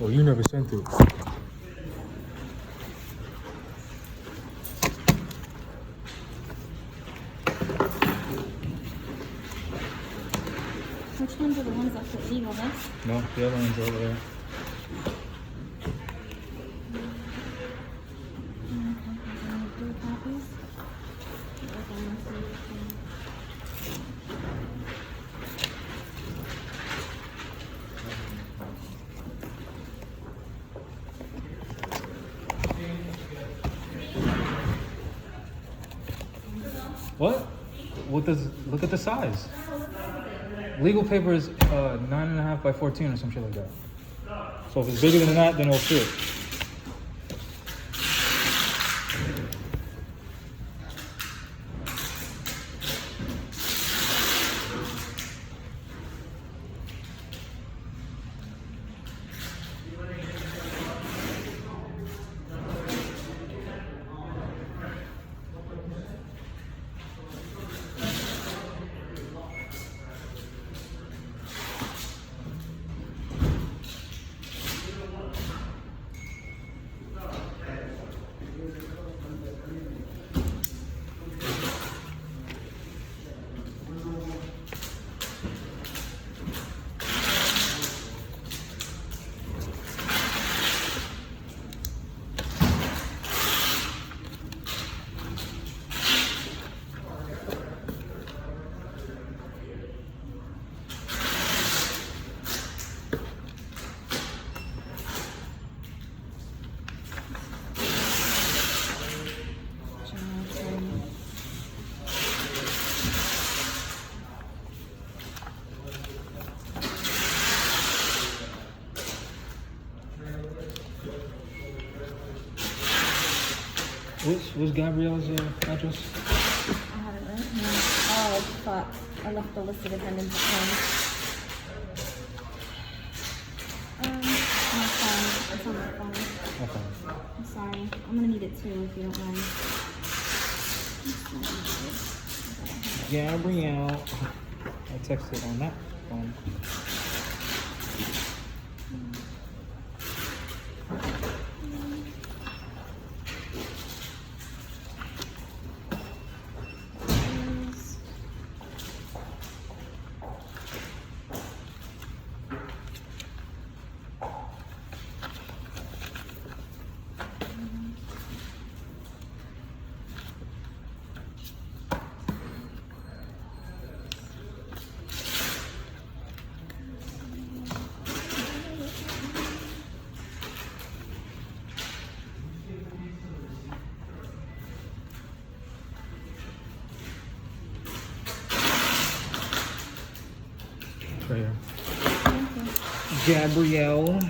Oh, you never sent it. Which ones are the ones that put legal this? No, the other one's over there. Copies? What? What does, look at the size. Legal paper is 9.5 by 14 or some shit like that. So if it's bigger than that, then it'll fit. What's Gabrielle's address? I have it right here. Oh, fuck. I left the list of defendants at home. My phone. It's on my phone. Okay. I'm sorry. I'm gonna need it too if you don't mind. Gabrielle. I texted on that phone. Right here. Gabrielle.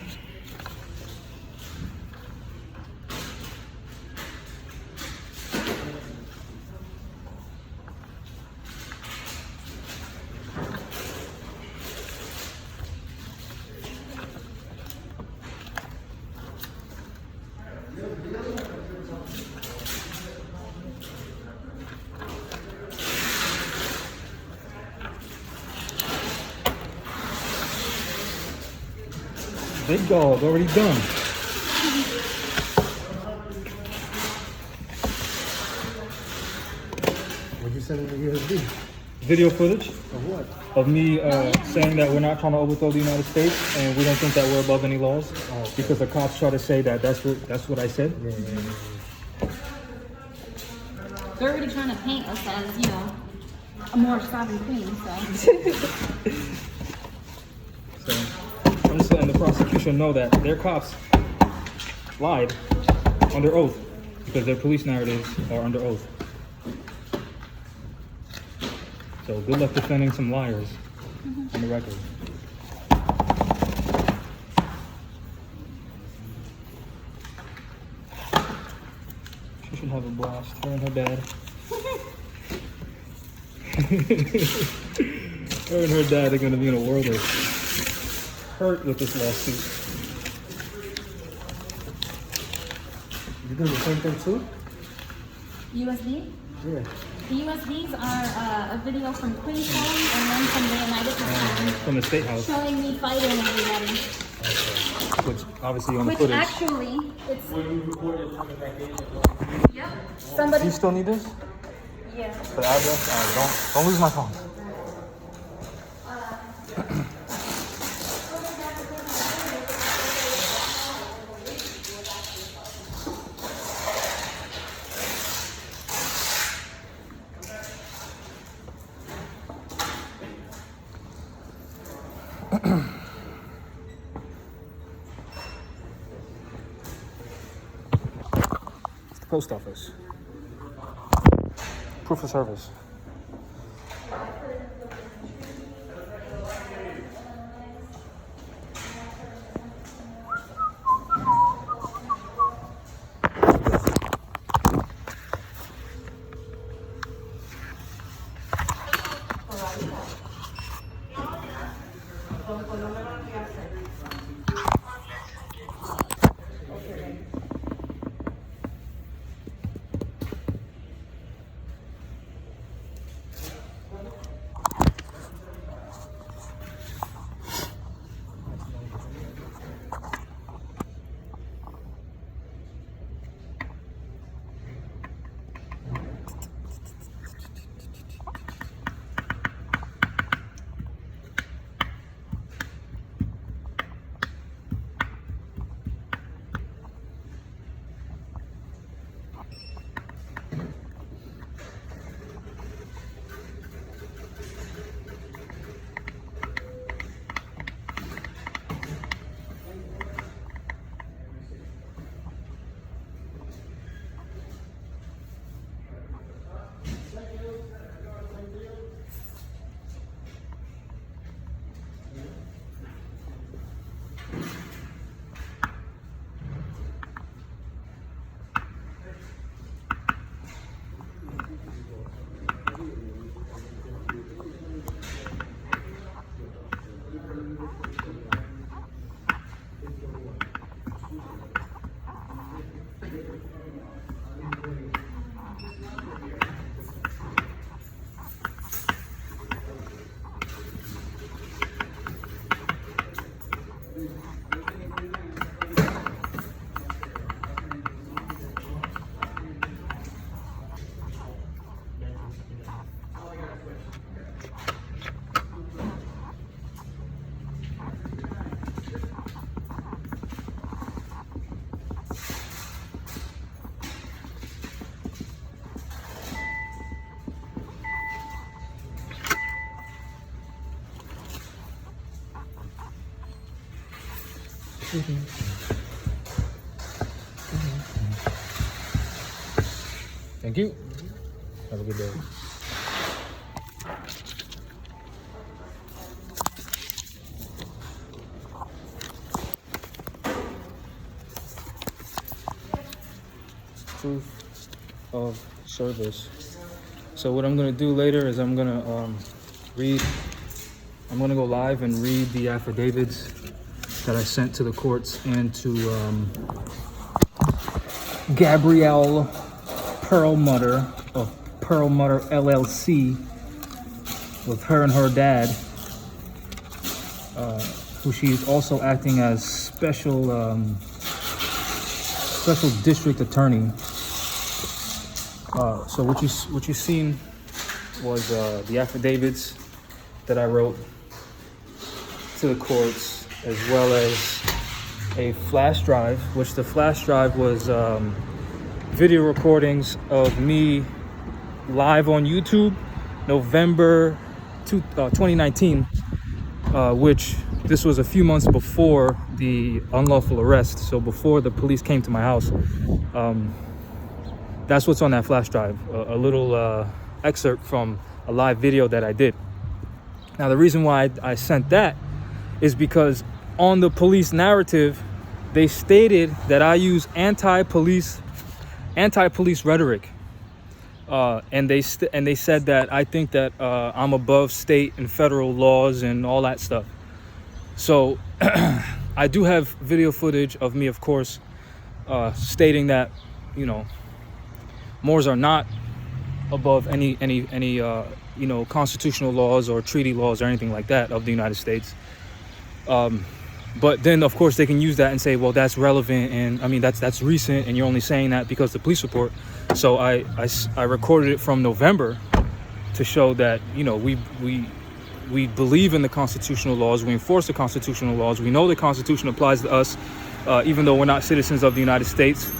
Big dog, already done. What'd you send in the USB? Video footage Of what? of me saying that we're not trying to overthrow the United States and we don't think that we're above any laws. Oh, okay. Because the cops try to say that that's what I said. Yeah. They're already trying to paint us as, you know, a more sovereign queen, so. So I'm just letting the prosecution know that their cops lied under oath because their police narratives are under oath. So good luck defending some liars on the record. She should have a blast. Her and her dad. Her and her dad are going to be in a world of hurt with this lawsuit. You doing the same thing too? USB? Yeah. The USBs are a video from Queen's home and one from the United States From the State House. showing me fighting everybody. Okay. which obviously on the Which footage. actually, it's. When you record it, turn it back in. Yep. Do Somebody. you still need this? Yeah. For the address? Don't lose my phone. It's the post office. Proof of service. Thank you. Have a good day. Proof of service. So what I'm gonna do later is I'm gonna go live and read the affidavits that I sent to the courts and to Gabrielle Perlmutter of Perlmutter LLC, with her and her dad, who she's also acting as special district attorney. So what you seen was the affidavits that I wrote to the courts, as well as a flash drive, which the flash drive was video recordings of me live on YouTube, November 2019, which this was a few months before the unlawful arrest, so before the police came to my house. That's what's on that flash drive, a little excerpt from a live video that I did. Now, the reason why I sent that is because on the police narrative, they stated that I use anti-police rhetoric, and they said that I think that I'm above state and federal laws and all that stuff. So I do have video footage of me, of course, stating that, you know, Moors are not above any constitutional laws or treaty laws or anything like that of the United States. But then, of course, they can use that and say, well, that's relevant, and I mean that's recent, and you're only saying that because the police report. So I recorded it from November to show that, you know, we believe in the constitutional laws, we enforce the constitutional laws, we know the Constitution applies to us, even though we're not citizens of the United States,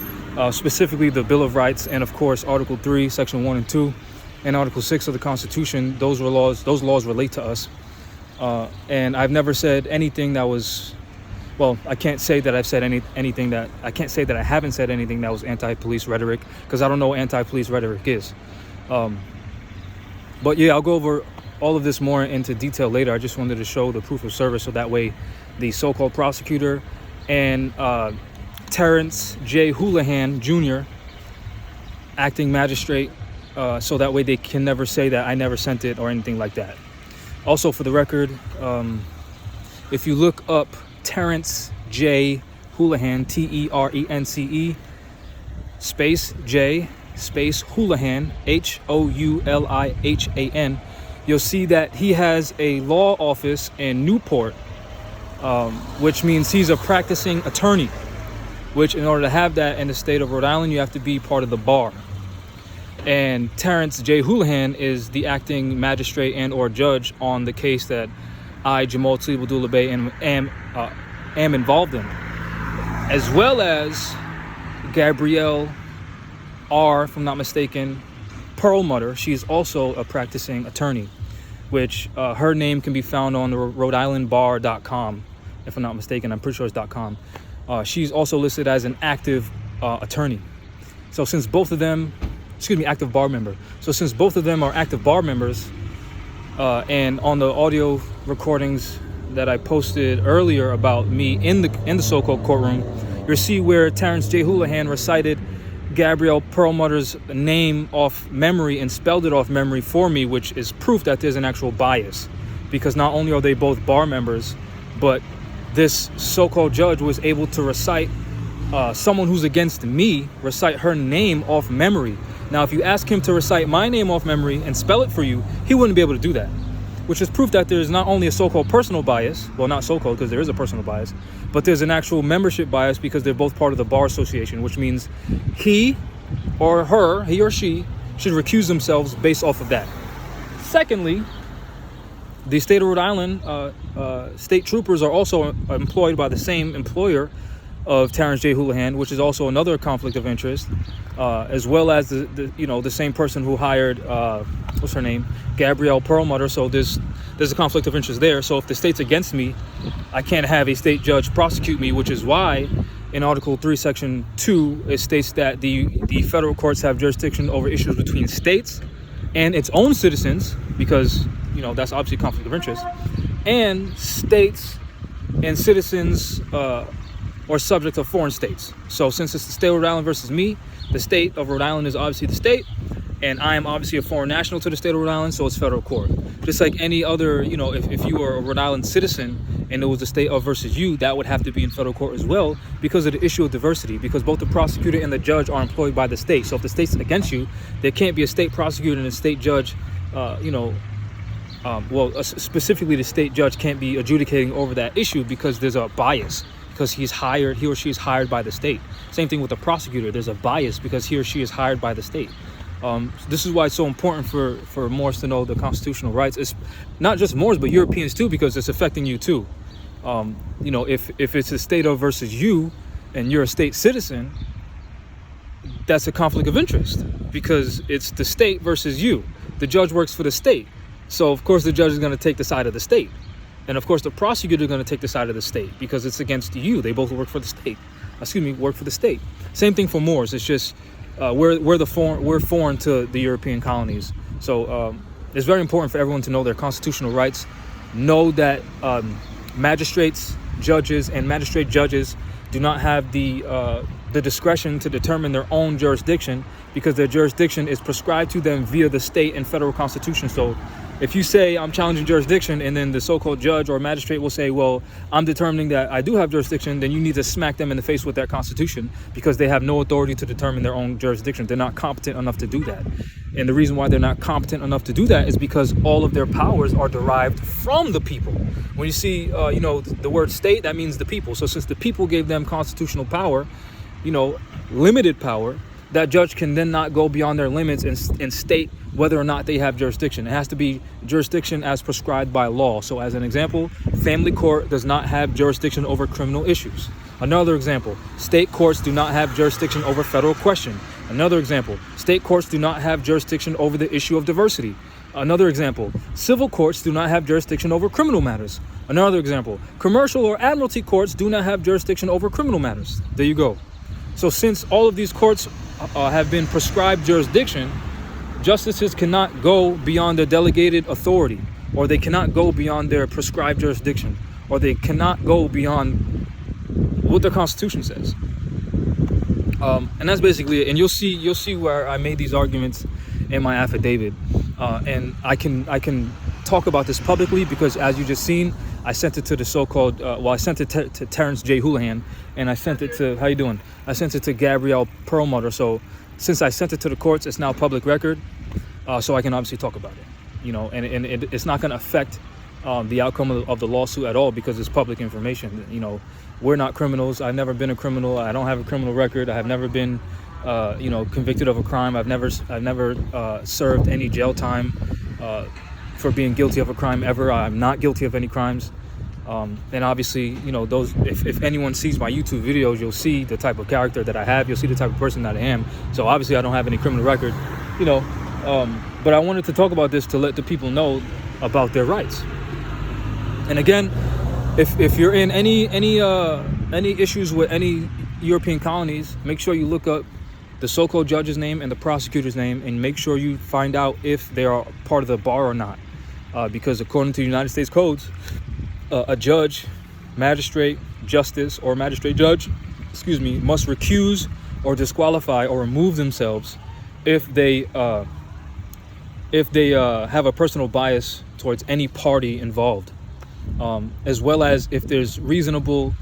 specifically the Bill of Rights, and of course Article 3, Section 1 and 2, and Article 6 of the Constitution. Those laws relate to us, and I've never said anything that was, well, I can't say that I've said anything that, I can't say that I haven't said anything that was anti-police rhetoric, because I don't know what anti-police rhetoric is. But yeah, I'll go over all of this more into detail later. I just wanted to show the proof of service, so that way the so-called prosecutor and Terrence J. Houlihan Jr., acting magistrate, so that way they can never say that I never sent it or anything like that. Also, for the record, if you look up Terrence J. Houlihan, Terence, space J, space Houlihan, Houlihan, you'll see that he has a law office in Newport, which means he's a practicing attorney, which in order to have that in the state of Rhode Island, you have to be part of the bar. And Terrence J. Houlihan is the acting magistrate and or judge on the case that I, Jamal Tlibadula-Bey, am involved in, as well as Gabrielle R., if I'm not mistaken, Perlmutter. She's also a practicing attorney, which her name can be found on the RhodeIslandBar.com, if I'm not mistaken. I'm pretty sure it's .com. She's also listed as an active attorney. So since both of them, active bar member. So since both of them are active bar members, and on the audio recordings that I posted earlier about me in the so-called courtroom, you'll see where Terrence J. Houlihan recited Gabrielle Perlmutter's name off memory and spelled it off memory for me, which is proof that there's an actual bias, because not only are they both bar members, but this so-called judge was able to recite someone who's against me, recite her name off memory. Now, if you ask him to recite my name off memory and spell it for you, he wouldn't be able to do that, which is proof that there's not only a so-called personal bias, well, not so-called because there is a personal bias, but there's an actual membership bias because they're both part of the bar association, which means he or she should recuse themselves based off of that. Secondly, the state of Rhode Island state troopers are also employed by the same employer of Terrence J. Houlihan, which is also another conflict of interest, as well as the same person who hired what's her name, Gabrielle Perlmutter. So there's a conflict of interest there. So if the state's against me, I can't have a state judge prosecute me, which is why in Article 3, Section 2, it states that the federal courts have jurisdiction over issues between states and its own citizens, because that's obviously a conflict of interest, and states and citizens or subject of foreign states. So since it's the state of Rhode Island versus me, the state of Rhode Island is obviously the state, and I am obviously a foreign national to the state of Rhode Island, so it's federal court. Just like any other, if you were a Rhode Island citizen and it was the state of versus you, that would have to be in federal court as well, because of the issue of diversity, because both the prosecutor and the judge are employed by the state. So if the state's against you, there can't be a state prosecutor and a state judge, specifically the state judge can't be adjudicating over that issue because there's a bias, because he or she is hired by the state. Same thing with the prosecutor. There's a bias because he or she is hired by the state. This is why it's so important for Moors to know the constitutional rights. It's not just Moors, but Europeans too, because it's affecting you too. If it's a state of versus you and you're a state citizen, that's a conflict of interest because it's the state versus you. The judge works for the state. So of course the judge is going to take the side of the state. And of course the prosecutor is going to take the side of the state because it's against you. They both work for the state. Work for the state. Same thing for Moors. It's just we're foreign to the European colonies. So it's very important for everyone to know their constitutional rights. Know that magistrates, judges, and magistrate judges do not have the discretion to determine their own jurisdiction, because their jurisdiction is prescribed to them via the state and federal constitution. So if you say I'm challenging jurisdiction, and then the so-called judge or magistrate will say, well, I'm determining that I do have jurisdiction, then you need to smack them in the face with that constitution, because they have no authority to determine their own jurisdiction. They're not competent enough to do that. And the reason why they're not competent enough to do that is because all of their powers are derived from the people. When you see, the word state, that means the people. So since the people gave them constitutional power, limited power, that judge can then not go beyond their limits and state whether or not they have jurisdiction. It has to be jurisdiction as prescribed by law. So as an example, family court does not have jurisdiction over criminal issues. Another example, state courts do not have jurisdiction over federal question. Another example, state courts do not have jurisdiction over the issue of diversity. Another example, civil courts do not have jurisdiction over criminal matters. Another example, commercial or admiralty courts do not have jurisdiction over criminal matters. There you go. So since all of these courts have been prescribed jurisdiction, justices cannot go beyond their delegated authority, or they cannot go beyond their prescribed jurisdiction, or they cannot go beyond what the Constitution says. And that's basically it. And you'll see where I made these arguments in my affidavit, and I can talk about this publicly because, as you just seen, I sent it to the so-called, I sent it to Terrence J. Houlihan, and I sent it to, how you doing? I sent it to Gabrielle Perlmutter. So since I sent it to the courts, it's now public record, so I can obviously talk about it, and it's not going to affect the outcome of the lawsuit at all because it's public information. We're not criminals. I've never been a criminal. I don't have a criminal record. I have never been, convicted of a crime. I've never served any jail time for being guilty of a crime ever. I'm not guilty of any crimes. And obviously, those, if anyone sees my YouTube videos, you'll see the type of character that I have. You'll see the type of person that I am. So obviously I don't have any criminal record, but I wanted to talk about this to let the people know about their rights. And again, if you're in any issues with any European colonies, make sure you look up the so-called judge's name and the prosecutor's name, and make sure you find out if they are part of the bar or not. Because according to the United States codes, a judge, magistrate, justice, or magistrate judge, must recuse or disqualify or remove themselves if they have a personal bias towards any party involved, as well as if there's reasonable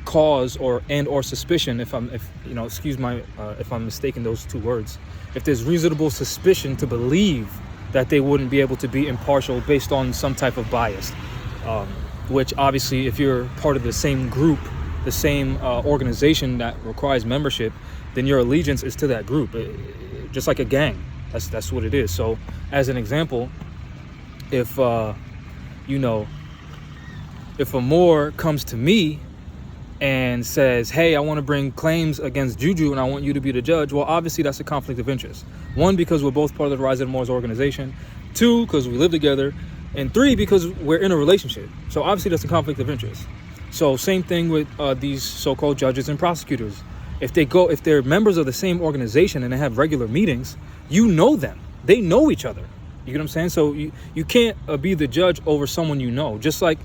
cause or suspicion. If I'm mistaking those two words, if there's reasonable suspicion to believe that they wouldn't be able to be impartial based on some type of bias, which obviously, if you're part of the same group, the same organization that requires membership, then your allegiance is to that group, just like a gang. That's what it is. So as an example, if a Moor comes to me and says, hey, I want to bring claims against Juju and I want you to be the judge, well, obviously that's a conflict of interest. One, because we're both part of the Rise of the Moors organization. Two, because we live together. And three, because we're in a relationship. So obviously that's a conflict of interest. So same thing with these so-called judges and prosecutors. If they're members of the same organization and they have regular meetings, you know them. They know each other. You get what I'm saying? So you can't be the judge over someone you know. Just like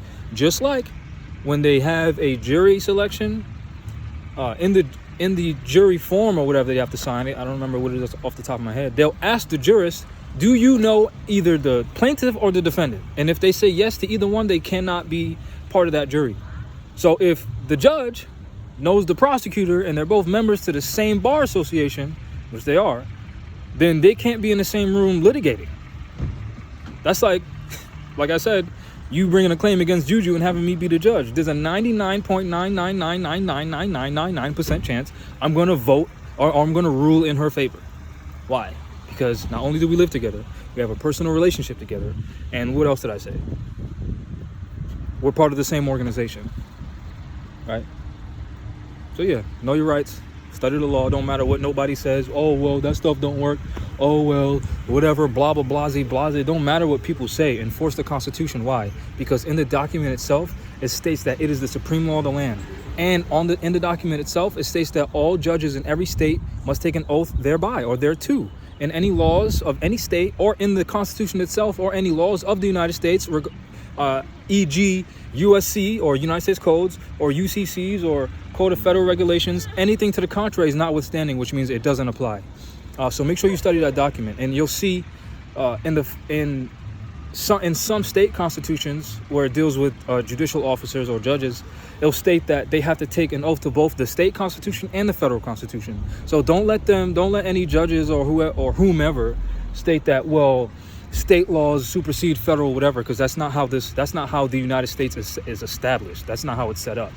when they have a jury selection, in the jury form or whatever they have to sign it, I don't remember what it is off the top of my head, they'll ask the jurist, do you know either the plaintiff or the defendant? And if they say yes to either one, they cannot be part of that jury. So if the judge knows the prosecutor and they're both members to the same bar association, which they are, then they can't be in the same room litigating. That's like I said, you bringing a claim against Juju and having me be the judge. There's a 99.999999999% chance I'm going to vote or I'm going to rule in her favor. Why? Because not only do we live together, we have a personal relationship together. And what else did I say? We're part of the same organization, right? So yeah, know your rights, study the law. Don't matter what nobody says. Oh, well, that stuff don't work. Oh, well, whatever, blah, blah, blase. It don't matter what people say. Enforce the Constitution. Why? Because in the document itself, it states that it is the supreme law of the land. And in the document itself, it states that all judges in every state must take an oath thereby or thereto. And any laws of any state or in the Constitution itself or any laws of the United States, e.g. USC or United States codes or UCCs or Code of Federal Regulations, anything to the contrary is notwithstanding, which means it doesn't apply. So make sure you study that document, and you'll see in in some state constitutions where it deals with judicial officers or judges, it'll state that they have to take an oath to both the state constitution and the federal constitution. So don't let any judges or whomever state that, well, state laws supersede federal whatever, because that's not how the United States is established. That's not how it's set up.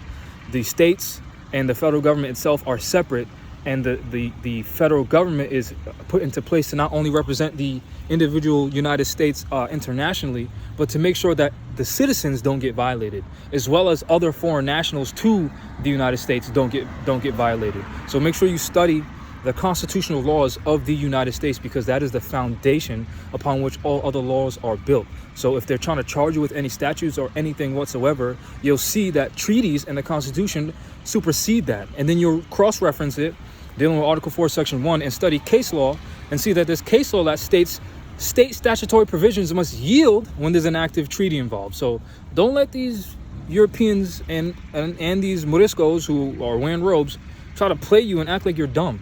The states and the federal government itself are separate, and the federal government is put into place to not only represent the individual United States internationally, but to make sure that the citizens don't get violated, as well as other foreign nationals to the United States don't get violated. So make sure you study the constitutional laws of the United States, because that is the foundation upon which all other laws are built. So if they're trying to charge you with any statutes or anything whatsoever, you'll see that treaties and the Constitution supersede that. And then you'll cross-reference it, dealing with Article 4, Section 1, and study case law and see that there's case law that states state statutory provisions must yield when there's an active treaty involved. So don't let these Europeans and these Moriscos who are wearing robes try to play you and act like you're dumb.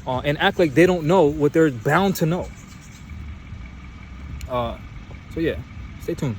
And act like they don't know what they're bound to know. So yeah, stay tuned.